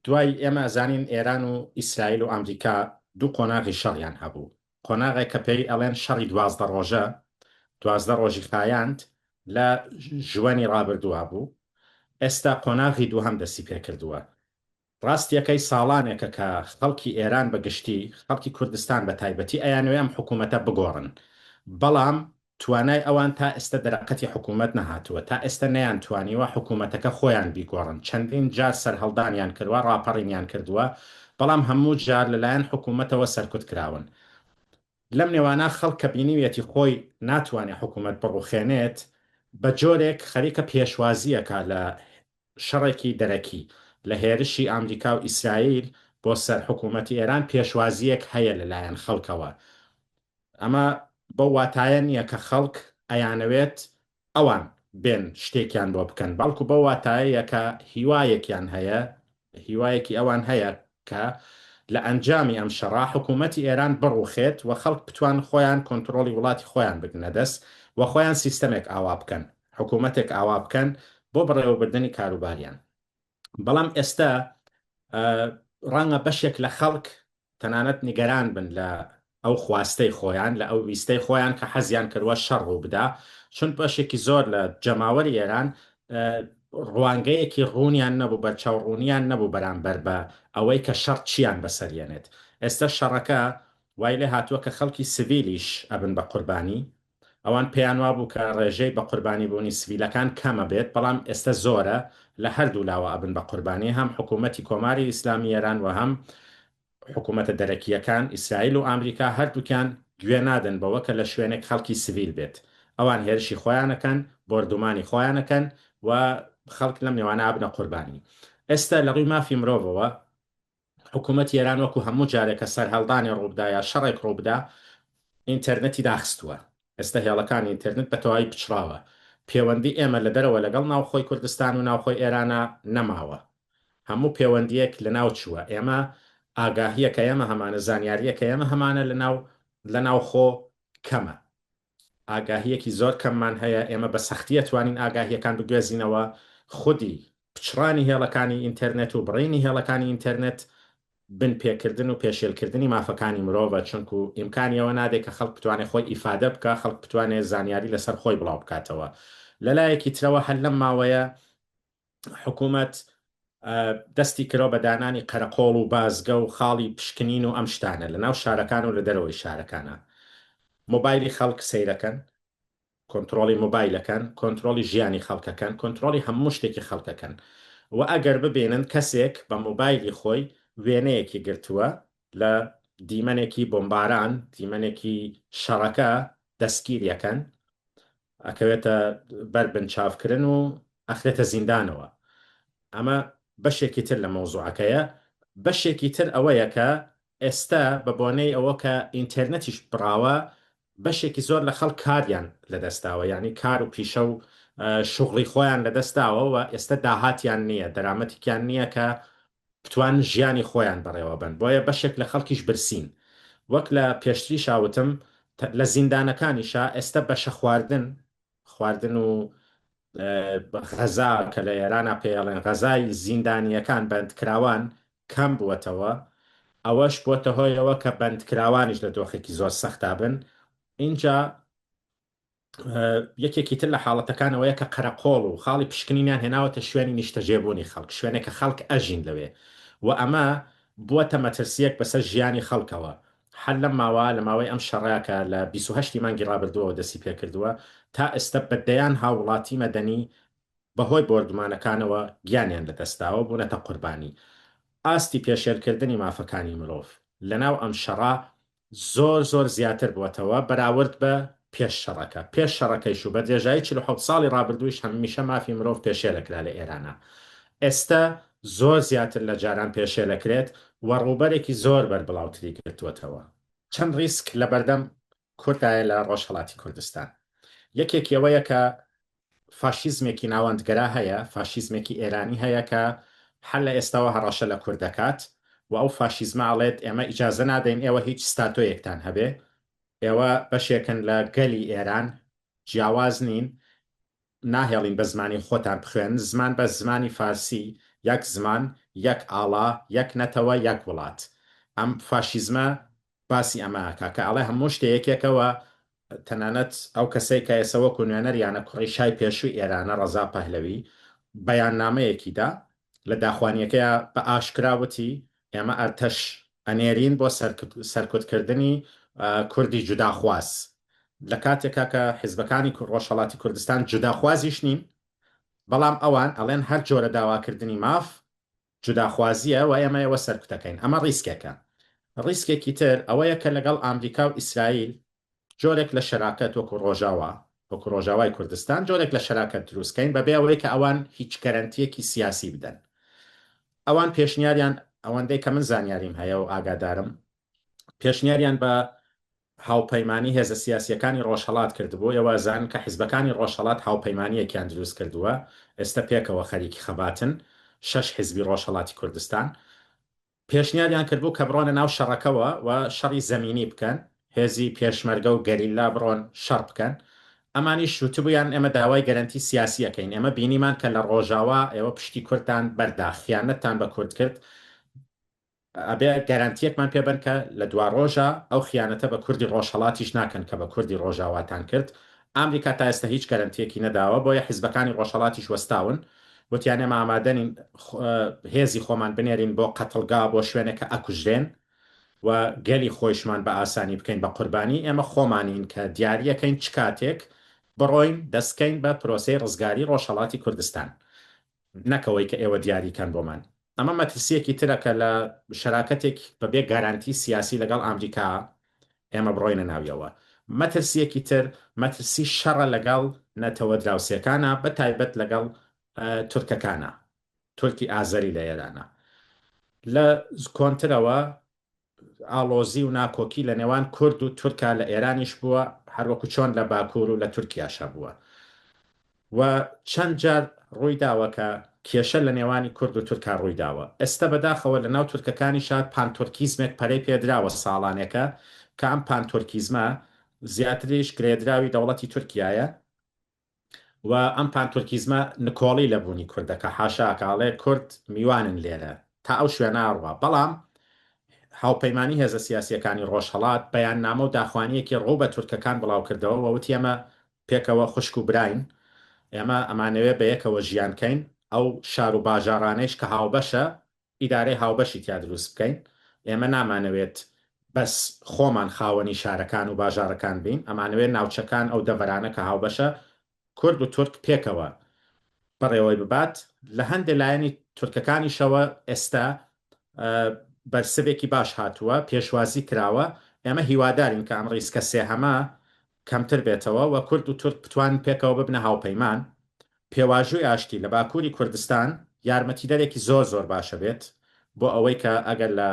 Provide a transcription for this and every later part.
دوای ئێمە ئەزانین ئێران و ئیسرائیل و ئەمریکا دوو قۆناغی شەڕیان هەبوو. قۆناغێک کە پێی ئەڵێن شەڕی 12 ڕۆژە، 12 ڕۆژی خایاند لە ژوەنی ڕابردووە بوو. ئێستا قۆناغی دوو هەم دەستی پێکردووە. ڕاستیەکەی ساڵانێکە کە خەڵکی ئێران بەگشتی، خەڵکی کوردستان بە تایبەتی ئەیانوێ ئەم حکوومەتە بگۆڕن، بەڵام توانای ئەوان تا ئێستا دەرەقەتی حکوومەت نەهاتووە، تا ئێستا نەیان توانیوە حکوومەتەکە خۆیان بیگۆڕن. چەندین جار سەرهەڵدانیان کردووە، ڕاپەڕینیان کردووە، بەڵام هەموو جار لەلایەن حکوومەتەوە سەرکوت کراون. لەم نێوانە خەڵک کە بینیویەتی خۆی ناتوانێت حکوومەت بڕوخێنێت، بە جۆرێک خەریکە پێشوازیەکە لە شەڕێکی دەرەکی لە هێرشی ئەمریکا و ئیسرائیل بۆ سەر حکوومەتی ئێران پێشوازیەک هەیە لەلایەن خەڵکەوە. ئەمە بە واتایە نییە کە خەڵک ئەیانەوێت ئەوان بێن شتێکیان بۆ بکەن، بەڵکو بە واتایەیە کە هیوایەکیان هەیە، هیوایەکی ئەوان هەیە کە لە ئەنجامی ئەم شەڕا حکوومەتی ئێران بڕوخێت و خەڵک بتوان خۆیان کۆنتترۆلی وڵاتی خۆیان بگنە دەست و خۆیان سیستەمێک ئاوا بکەن، حکوومەتێک ئاوا بکەن بۆ بڕێوەبردننی کاروباریان. بەڵام ئێستا ڕەنگە بەشێک لە خەڵک تەنانەت نیگەران بن لە ئەو خواستەی خۆیان، لە ئەو ویستەی خۆیان کە حەزیان کردوە شەڕ ڕوو بدا، چون بەشێکی زۆر لە جەماوەری ئێران ڕوانگەیەکی ڕوونیان نەبوو، بەرچاوڕوونیان نەبوو بەرامبەر بە ئەوەی کە شەڕ چیان بەسەرێنێت. ئێستا شەڕەکە وای لێ هاتووە کە خەڵکی سڤیلیش ئەبن بە قوربانی، ئەوان پێیان وابوو کە ڕێژەی بە قوربانی بوونی سڤیلەکان کەمە بێت، بەڵام ئێستا زۆرە لە هەردوو لاوە ئەبن بە قوربانی، هەم حکوومەتی کۆماری ئیسلامی ئێران و هەم حکوومەتە دەرەکیەکان ئیسرائیل و ئەمریکا هەردووکیان گوێ نادەن بەوە کە لە شوێنێک خەڵکی سڤیل بێت. ئەوان هێرشی خۆیانەکەن، بۆردومانی خۆیانەکەن و خەڵک لەم نێوانە ئابنە قوربانی. ئێستا لە ڕووی مافی مرۆڤەوە حکوومەتی ئێران وەکو هەموو جارێکە سەرهەڵدانی ڕووبدا یا شەڕێک ڕووبدا ئینتەرنەتی داخستووە. ئێستا هێڵەکانی ئینتەرنێت بە تەواوی پچراوە. پەیوەندی ئێمە لە دەرەوە لەگەڵ ناوخۆی کوردستان و ناوخۆی ئێرانە نەماوە، هەموو پەیوەندیەک لە ناو چووە. ئێمە ئاگاهیەکە ئێمە هەمانە، زانیاریەکە ئێمە هەمانە لە ناوخۆ کەمە، ئاگاهیەکی زۆر کەممان هەیە. ئێمە بە سەختیە توانین ئاگاهیەکان بگوێزینەوە. خودی پچڕانی هێڵەکانی ئینتەرنێت و بڕینی هێڵەکانی ئینتەرنێت بن پێکردن و پێشێلکردنی مافەکانی مرۆڤە، چونکو ئیمکانیەوە نادێت کە خەڵک بتوانێت خۆی ئیفادە بکە، خەڵک بتوانێت زانیاری لەسەر خۆی بڵاو بکاتەوە. لەلایەکی ترەوە هەر لەم ماوەیە حکوومەت دەستی کرۆ بە دانانی قەرەقۆڵ و بازگە و خاڵی پشکنین و ئەم شتانە لە ناو شارەکان و لە دەرەوەی شارەکانە. مۆبایلی خەڵک سەیرەکەن، کۆنتترۆلی مۆبایلەکەن، کۆنتترۆلی ژیانی خەڵکەکەن، کۆنتترۆلی هەموو شتێکی خەڵکەکەن. و ئەگەر ببێنن کەسێک بە مۆبایلی خۆی وێنەیەکی گرتووە لە دیمەنێکی بۆمباران، دیمەنێکی شەڕەکە، دەستگیریەکەن، ئەکەوێتە بەر بنچاوکردن و ئەخرێتە زیندانەوە. ئەمە بەشێکی تر لە مۆزوعەکەیە. بەشێکی تر ئەوەیە کە ئێستا بە بۆنەی ئەوە کە ئینتەرنەتیش بڕاوە، بەشێکی زۆر لە خەڵک کاریان لەدەستاوە، یعنی کار و پیشە و شغڵی خۆیان لەدەستاوە و ئێستا داهاتیان نییە، دەرامەتێکیان نییە کە بتوان ژیانی خۆیان بەڕێوە بن. بۆیە بەشێک لە خەڵکیش برسین. وەک لە پێشتری شاوتم، لە زیندانەکانیشا ئێستا بەشە خواردن و غەزا کە لە ئێرانە پێڵێن غەزای زیندانیەکان بەندکراوان کەم بووەتەوە. ئەوەش بۆتە هۆیەوە کە بەندکراوانیش لە دۆخێکی زۆر سەختا بن. اینجا یەکێکی تر لە حاڵەتەکانەوەیە کە قەرەقۆڵ و خاڵی پشکنینیان هێناوەتە شوێنی نیشتەجێبوونی خەڵک، شوێنێکە خەڵک ئەژین لەوێ، و ئەمە بووەتە مەترسیەک بەسەر ژیانی خەڵکەوە. هەر لەم ماوە لە ماوەی ئەم شەڕەکە لە 28 مانگی ڕابردووەوە دەستی پێکردووە، تا ئێستا بەدەیان هاوڵاتی مەدەنی بەهۆی بۆردومانەکانەوە گیانیان لەدەستاوە بوونەتە قوربانی. ئاستی پێشێلکردنی مافەکانی مرۆڤ لەناو ئەم شەڕا زۆر زیاتر بووەتەوە بەراورد بە پێش شەڕەکە. پێش شەڕەکەیش و بە درێژایی 47 ساڵی ڕابردوویش هەمیشە مافی مرۆڤ پێشێلەکرا لە ئێرانە. ئێستا زۆر زیاتر لە جاران پێشێلەکرێت و ڕووبەرێکی زۆر بەربڵاوتری گرتووەتەوە. چەند ریسک لە بەردەم کوردایە لە ڕۆژهەڵاتی کوردستان. یەکێکی ئەوەیە کە فاشیزمێکی ناوەندگەرا هەیە، فاشیزمێکی ئێرانی هەیە کە هەر لە ئێستاوە هەڕەشە لە کوور دەکات و ئەو فاشیزمە ئەڵێت ئێمە ئیجازە نادەین ئێوە هیچ ستاتۆیەکتان هەبێ، ئێوە بەشێکن لە گەلی ئێران، جیاواز نین، ناهێڵین بە زمانی خۆتان بخوێن، زمان بە زمانی فارسی یەک زمان، یەک ئاڵا، یەک نەتەوە، یەک وڵات. ئەم فاشیزمە باسی ئەماکە کە ئەڵێ هەموو شتەیەکێکەوە تەنانەت ئەو کەسەی کە ئێسەوەکو نوێنەریانە کوڕی شای پێشووی ئێرانە ڕەزا پەهلەوی بەیاننامەیەکیدا لە داخوانیەکەیە بە ئاشکراوتی ئێمە ئەرتەش ئەنێرین بۆ سەرکوتکردنی کوردی جوداخواز لە کاتێکا کە حیزبەکانی ڕۆژهەڵاتی کوردستان جوداخوازیش نین، بەڵام ئەوان ئەڵێن هەر جۆرە داواکردنی ماف جوداخوازیە و ئێمە ئێوە سەرکوتەکەین. ئەمە ڕیسکێکە. ڕیسکێکی تر ئەوەیە کە لەگەڵ ئامریکا و ئیسرائیل جۆرێک لە شەراکەت وەکو ڕۆژاوای کوردستان جۆرێک لە شەراکەت دروستکەین بەبێ ئەوەی کە ئەوان هیچ گەرەنتیەکی سیاسی بدەن. ئەوان پێشنیاریان ئەوەندەی کە من زانیاریم هەیە و ئاگادارم پێشنیاریان بە هاوپەیمانی هێزە سیاسیەکانی ڕۆژهەڵات کردبوو. ئێوەزان کە حیزبەکانی ڕۆژهەڵات هاوپەیمانیەکیان دروست کردووە، ئێستا پێکەوە خەریکی خەباتن 6 حیزبی ڕۆژهەڵاتی کوردستان. پێشنیاریان کردبوو کە بڕۆنە ناو شەڕەکەوە و شەڕی زەمینی بکەن، هێزی پێشمەرگە و گەریلا بڕۆن شەڕ بکەن. ئەمانی شوتبوویان ئێمە داوای گەرنتی سیاسیەکەین، ئێمە بینیمان کە لە ڕۆژاوا ئێوە پشتی کوردتان بەردا، خیانەتتان بە کورد کرد، ئەبێ گەرانتیەکمان پێبن کە لە دوا ڕۆژە ئەو خیانەتە بە کوردی ڕۆژهەڵاتیش ناکەن کە بە کوردی ڕۆژاواتان کرد. ئەمریکا تا ئێستا هیچ گەرانتیەکی نەداوە، بۆیە حیزبەکانی ڕۆژهەڵاتیش وەستاون وتیان ئێمە ئامادەنین هێزی خۆمان بنێرین بۆ قەتڵگا، بۆ شوێنێکە ئەکوژرێن و گەلی خۆشمان بە ئاسانی بکەین بە قوربانی. ئێمە خۆمانین کە دیاریەکەین چ کاتێک بڕۆین دەستکەین بە پرۆسەی ڕزگاری ڕۆژهەڵاتی کوردستان، نەکەوەی کە ئێوە دیاریکەن بۆمان. ئەمە مەترسیەکی ترەکە لە شەراکەتێک بەبێ گارانتی سیاسی لەگەڵ ئامریکا ئێمە بڕۆینە ناویەوە. مەترسیەکی تر مەترسی شەڕە لەگەڵ نەتەوە دراوسەکانە، بە تایبەت لەگەڵ تورکەکانە، تورکی ئازەری لە ئێرانە. لە کۆنترەوە ئاڵۆزی و ناکۆکی لە نێوان کورد و تورکا لە ئێرانیش بووە، هەروەکو چۆن لە باکوور و لە تورکیاشە بووە و چەند جار ڕوویداوە کە کێشە لە نێوانی کورد و تورکا ڕوویداوە. ئێستا بەداخەوە لە ناو تورکەکانی شاد پانتۆرکیزمێک پەرەی پێدراوە ساڵانێکە کە ئەم پانتۆرکیزمە زیاتریش گرێدراوی دەوڵەتی تورکایە و ئەم پانتۆرکیزمە نکۆڵی لەبوونی کوردەکە، حاشاکاڵێ کورد میوانن لێرە تا ئەو شوێنە ئاڕوە. بەڵام هاوپەیمانی هێزە سیاسیەکانی ڕۆژهەڵات بەیاننامە و داخوانیەکی ڕوو بە تورکەکان بڵاو کردەوە و وتی ئێمە پێکەوە خوشک و براین، ئێمە ئەمانەوێ بە یەکەوە ژیانکەین، ئەو شار و باژارانەیش کە هاوبەشە ئیدارەی هاوبەشی تیا دروست بکەین، ئێمە نامانەوێت بەس خۆمان خاوەنی شارەکان و باژارەکان بین، ئەمانەوێت ناوچەکان ئەو دەڤەرانە کە هاوبەشە کورد و تورک پێکەوە بەڕێوەی ببات. لە هەندێک لایەنی تورکەکانیشەوە ئێستا بەرسبێکی باش هاتووە، پێشوازی کراوە. ئێمە هیوادارین کە ئەم ڕیسکە سێهەمە کەمتر بێتەوە و کورد و تورک بتوان پێکەوە ببنە هاوپەیمان. پێواژووی ئاشتی لە باکووری کوردستان یارمەتیدەرێکی زۆر باشە بێت بۆ ئەوەی کە ئەگەر لە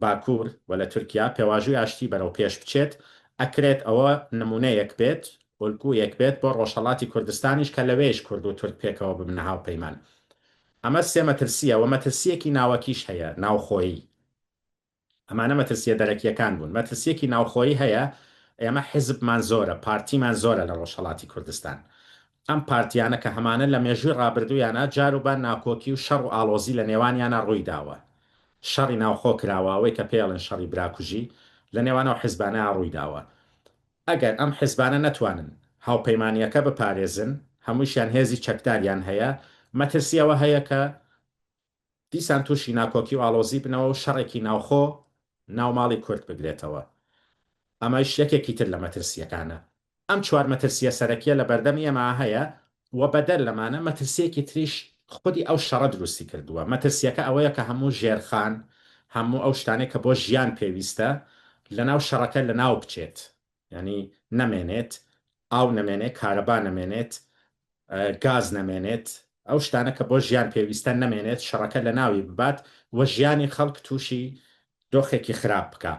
باکوور و لە تورکیا پێواژووی ئاشتی بەرەو پێش بچێت، ئەکرێت ئەوە نمونەیەک بێت، ئۆلگویەک بێت بۆ ڕۆژهەڵاتی کوردستانیش کە لەوێش کورد و تورک پێکەوە ببنە هاوپەیمان. ئەمە سێ مەترسیە و مەترسیەکی ناوەکیش هەیە، ناوخۆیی. ئەمانە مەترسیە دەرەکیەکان بوون. مەترسیەکی ناوخۆیی هەیە، ئێمە حیزبمان زۆرە، پارتیمان زۆرە لە ڕۆژهەڵاتی کوردستان. ئەم پارتیانە کە هەمانە لە مێژووی ڕابردوویانە جاروبان ناکۆکی و شەڕ و ئاڵۆزی لە نێوانیانە ڕوویداوە، شەڕی ناوخۆ کراوەوەی کە پێڵن شەڕی براکوژی لە نێوانەوە حیزبانە ڕوویداوە. ئەگەر ئەم حیزبانە نەتوانن هاوپەیمانیەکە بپارێزن، هەمووشیان هێزی چەکداریان هەیە، مەترسیەوە هەیە کە دیسان تووشی ناکۆکی و ئاڵۆزی بنەوە و شەڕێکی ناوخۆ ناوماڵی کورد بگرێتەوە. ئەمەش یەکێکی تر لە مەترسیەکانە. ئەم چوار مەترسیە سەرەکیە لە بەردەمی ئێمە هەیە و بەدەر لەمانە مەترسیەکی تریش خودی ئەو شەڕە دروستی کردووە. مەترسیەکە ئەوەیە کە هەموو ژێرخان، هەموو ئەو شتانێک کە بۆ ژیان پێویستە لە ناو شەڕەکە لە ناو بچێت، یعنی نەمێنێت، ئاو نەمێنێت، کارەبا نەمێنێت، گاز نەمێنێت، ئەو شتانە کە بۆ ژیان پێویستە نەمێنێت، شەڕەکە لە ناوی ببات و ژیانی خەڵک تووشی دۆخێکی خراپ بکە.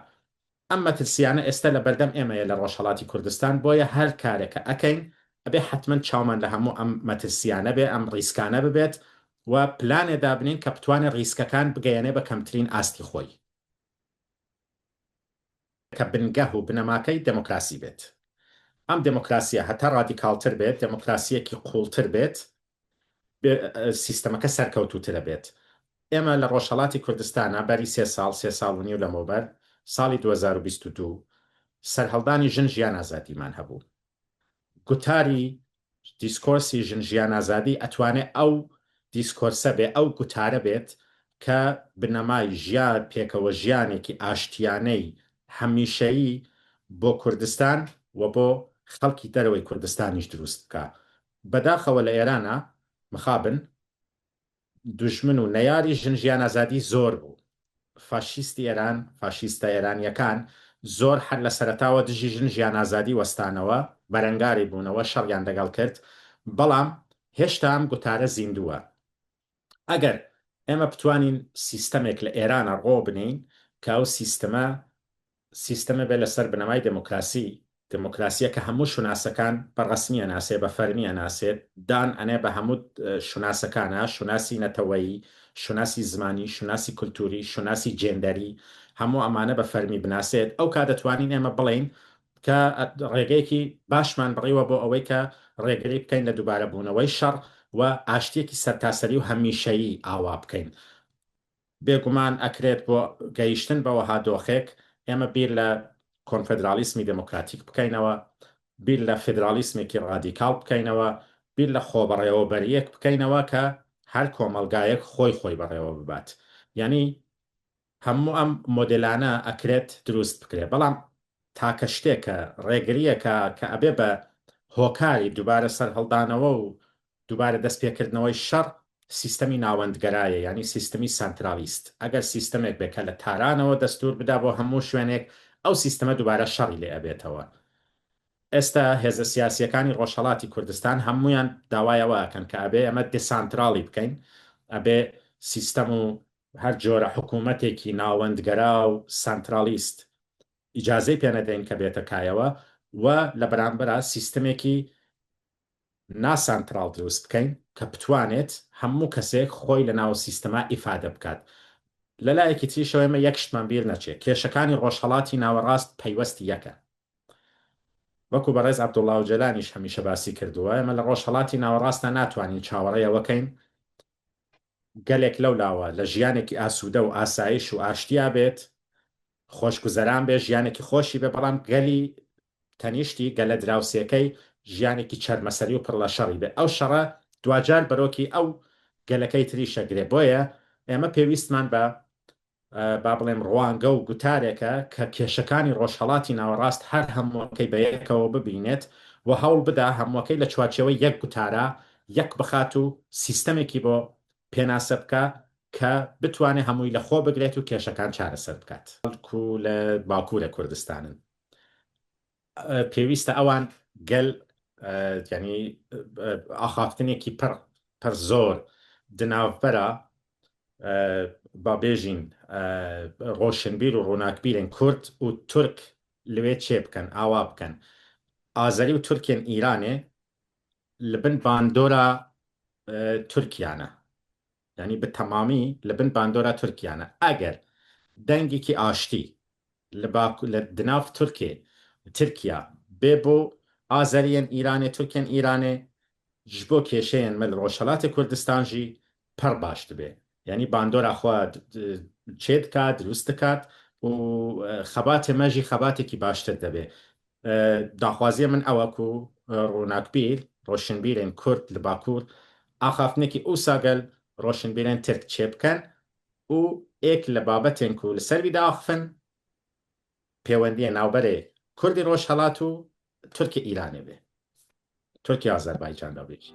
ئەم مەترسیانە ئێستا لە بەردەم ئێمەیە لە ڕۆژهەڵاتی کوردستان، بۆیە هەر کارێکە ئەکەین ئەبێ حتمما چاومان لە هەموو ئەم مەترسیانە بێ، ئەم ڕیسکانە ببێت و پلانێدا بنین کە بتوانێت ڕیسکەکان بگەیەنێ بە کەمترین ئاستی خۆی، کە بنگەه و بنەماکەی دموکراسی بێت. ئەم دموکراسیە هەتا ڕادیکاڵتر بێت، دموکراسیەکی قوڵتر بێت، سیستەمەکە سەرکەوتوترە بێت. ئێمە لە ڕۆژهەڵاتی کوردستانە بەری سێ ساڵ و نیو لەمەوبەر ساڵی 2022 سەرهەڵدانی ژن ژیان ئازادیمان هەبوو. گوتاری دیسکۆرسی ژن ژیان ئازادی ئەتوانێت ئەو دیسکۆرسە بێ ئەو گوتارە بێت کە بنەمای ژیان پێکەوە ژیانێکی ئاشتیانەی هەمیشەیی بۆ کوردستان و بۆ خەڵکی دەرەوەی کوردستانیش دروست بکە. بەداخەوە لە ئێرانە مخابن دوژمن و نەیاری ژن ژیان ئازادی زۆر بوو. فاشیستی ئێران فاشیستە ئێرانیەکان زۆر هەر لە سەرەتاوە دژی ژن ژیان ئازادی وەستانەوە بەرەنگاری بوونەوە شەڕیان لەگەڵ کرد، بەڵام هێشتا ئەم گوتارە زیندووە. ئەگەر ئێمە بتوانین سیستەمێک لە ئێرانە ڕۆ بنین کە ئەو سیستەمە بێ لەسەر بنەمای دموکراسیە کە هەموو شوناسەکان بەڕەسمیە ناسێ بە فەرمیە ناسێت، دان ئەنێ بە هەموو شوناسەکانە، شوناسی نەتەوەیی، شوناسی زمانی، شوناسی کولتوری، شوناسی جێندەری، هەموو ئەمانە بە فەرمی بناسێت. ئەو کا دەتوانین ئێمە بڵین کە ڕێگەیەکی باشمان بڕیوە بۆ ئەوەی کە ڕێگەری بکەین لە دووبارە بوونەوەی شەڕ و ئاشتێکی سەرتاسەری و هەمیشەیی ئاوا بکەین. بێگومان ئەکرێت بۆ گەیشتن بەوە هادۆخێک ئێمە بیر لە کۆنفدرالیسمی دموکراتیک بکەینەوە، بیر لە فدرالیسمێکی ڕادیکاڵ بکەینەوە، بیر لە خۆبەڕێوەبەریەک بکەینەوە کە هەر کۆمەلگایەک خۆی بەڕێوە ببات. یعنی هەموو ئەم مۆدلانە ئەکرێت دروست بکرێ، بەڵام تاکە شتێکە ڕێگریەکە کە ئەبێ بە هۆکاری دووبارە سەر هەڵدانەوە و دووبارە دەستپێکردنەوەی شەڕ سیستەمی ناوەندگەرایە، ینی سیستەمی سانترالیست. ئەگەر سیستەمێک بێکە لە تارانەوە دەستور بدا بۆ هەموو شوێنێک، ئەو سیستەمە دووبارە شەڕی لێ ئەبێتەوە. ئێستا هێزە سیاسیەکانی ڕۆژهەڵاتی کوردستان هەمویان داوایەوەکەن کە ئەبێ ئەمە دیسانترالی بکەین، ئەبێ سیستەم و هەر جۆرە حکوومەتێکی ناوەندگەرا و سانترالیست ئیجازەی پێ نەدەین کە بێتە کایەوە، و لە بەرامبەرە سیستەمێکی ناسانتراڵ دروست بکەین کە بتوانێت هەموو کەسێک خۆی لە ناو سیستەما ئیفادە بکات. لەلایەکی تریشەوە ئێمە یەک شتمان بیر نەچێت، کێشەکانی ڕۆژهەڵاتی ناوەڕاست پەیوەستی یەکە. وەکو بەڕێز عەبدوڵڵا ئۆجەلانیش هەمیشە باسی کردووە، ئێمە لە ڕۆژهەڵاتی ناوەڕاستە ناتوانین چاوەڕێیەوەکەین گەلێک لەولاوە لە ژیانێکی ئاسوودە و ئاسایش و ئاشتیا بێت، خۆشگوزەران بێ، ژیانێکی خۆشی بێ، بەڵام گەلی تەنیشتی گەلە دراوسێکەی ژیانێکی چەرمەسەری و پڕ لە شەڕی بێ. ئەو شەڕە دوجار بەرۆکی ئەو گەلەکەی تری شەگرێ. بۆیە ئێمە پێویستمان بە با بڵێم ڕوانگە و گوتارێکە کە کێشەکانی ڕۆژهەڵاتی ناوەڕاست هەر هەمووەکەی بە یەکەوە ببینێت و هەوڵ بدا هەمووەکەی لە چوارچێوەی یەک گوتارە یەک بخات و سیستەمێکی بۆ پێناسە بکە کە بتوانێت هەمووی لە خۆ بگرێت و کێشەکان چارەسەر بکات. لە باکوورە کوردستانن پێویستە ئەوان گەل ینی ئاخافتنێکی پڕ زۆر دناوبەرە با بێژین ڕۆشنبیر و ڕووناکبیرن کورد و تورک لەوێ چێ بکەن، ئاوا بکەن. ئازەری و تورکێن ئیرانێ لە بن باندۆرە تورکیانە، ینی بە تەمامی لە بن باندۆرە تورکیانە. ئەگەر دەنگێکی ئاشتی لە دناو تورکیا بێ بۆ ئازەریەن ئیرانێ تورکێن ئیرانێ ji bo kêşeyên me li Rojhilatê Kurdistan jî pir baş dibe. Yanî bandora xwe çê dikat, dروست dikat û xebatê me jî xebatekî baştir dibe. Daxwaziya min ew e ku ronakbîr, roşnbîrên Kurd li Bakur axaftinekî wisa gel roşnbîrên Tirk çê bikin û êk li babetên ku li ser vî de axifin pêwendiyê navberê Kurdî Rojhilat û Tirkê Îranê be. Türkiye Azerbaycan'da bir.